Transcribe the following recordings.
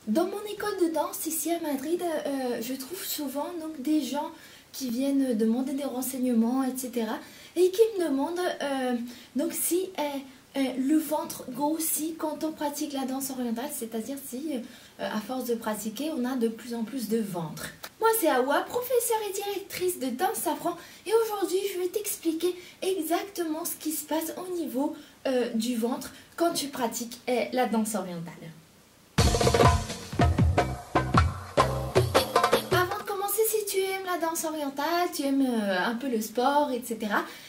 Dans mon école de danse ici à Madrid, je trouve souvent donc, des gens qui viennent demander des renseignements, etc. Et qui me demandent donc si le ventre grossit quand on pratique la danse orientale, c'est-à-dire si à force de pratiquer, on a de plus en plus de ventre. Moi c'est Awa, professeure et directrice de danse Safran, et aujourd'hui je vais t'expliquer exactement ce qui se passe au niveau du ventre quand tu pratiques la danse orientale. La danse orientale, tu aimes un peu le sport, etc.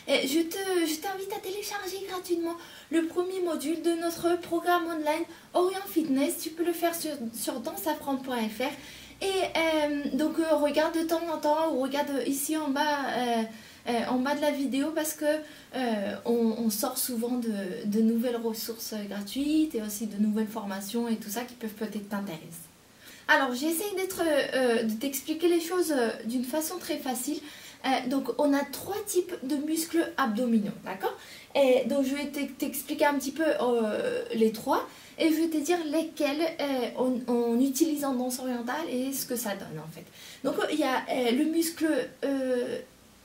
Et je t'invite à télécharger gratuitement le premier module de notre programme online Orient Fitness. Tu peux le faire sur dansafran.fr et donc regarde de temps en temps ou regarde ici en bas de la vidéo parce que on sort souvent de nouvelles ressources gratuites et aussi de nouvelles formations et tout ça qui peuvent peut-être t'intéresser. Alors, j'essaye de t'expliquer les choses d'une façon très facile. Donc, on a 3 types de muscles abdominaux, d'accord? Et donc, je vais t'expliquer un petit peu les 3 et je vais te dire lesquels on utilise en danse orientale et ce que ça donne en fait. Donc, il y a le muscle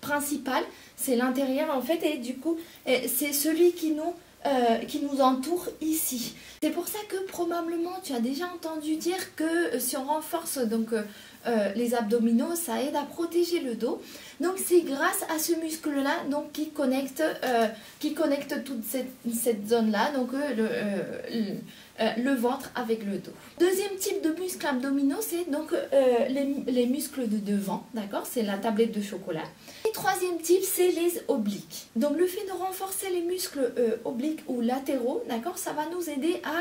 principal, c'est l'intérieur en fait, et du coup, c'est celui qui nous entoure ici. C'est pour ça que probablement tu as déjà entendu dire que si on renforce donc les abdominaux, ça aide à protéger le dos. Donc c'est grâce à ce muscle là donc qui connecte toute cette zone là, donc le ventre avec le dos. Deuxième type de muscles abdominaux, c'est donc les muscles de devant, d'accord, c'est la tablette de chocolat. Et troisième type, c'est les obliques. Donc le fait de renforcer les muscles obliques ou latéraux, d'accord, ça va nous aider à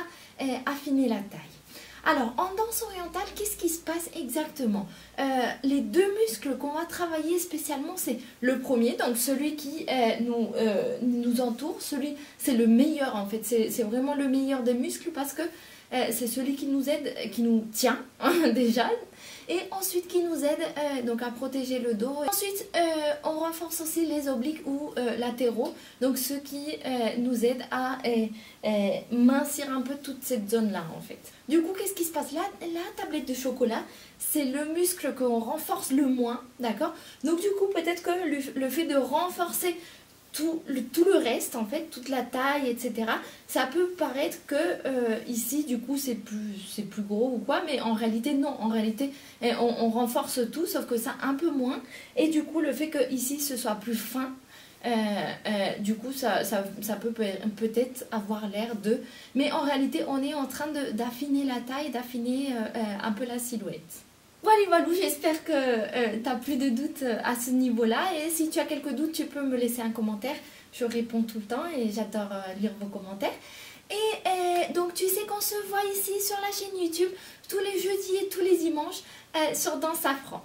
affiner la taille. Alors, en danse orientale, qu'est-ce qui se passe exactement? Les 2 muscles qu'on va travailler spécialement, c'est le premier, donc celui qui nous entoure, c'est le meilleur en fait, c'est vraiment le meilleur des muscles parce que c'est celui qui nous aide, qui nous tient déjà, et ensuite qui nous aide donc à protéger le dos. Ensuite, on renforce aussi les obliques ou latéraux, donc ceux qui nous aident à mincir un peu toute cette zone-là en fait. Du coup, qu'est-ce qui se passe là? La tablette de chocolat, c'est le muscle qu'on renforce le moins, d'accord? Donc du coup, peut-être que le fait de renforcer tout le reste, en fait, toute la taille, etc. Ça peut paraître que ici, du coup, c'est plus gros ou quoi, mais en réalité, non. En réalité, on renforce tout, sauf que ça un peu moins. Et du coup, le fait que ici, ce soit plus fin, du coup, ça peut peut-être avoir l'air de... Mais en réalité, on est en train d'affiner la taille, d'affiner un peu la silhouette. Voilà, j'espère que tu n'as plus de doutes à ce niveau-là. Et si tu as quelques doutes, tu peux me laisser un commentaire. Je réponds tout le temps et j'adore lire vos commentaires. Et donc, tu sais qu'on se voit ici sur la chaîne YouTube tous les jeudis et tous les dimanches sur Danse Safran.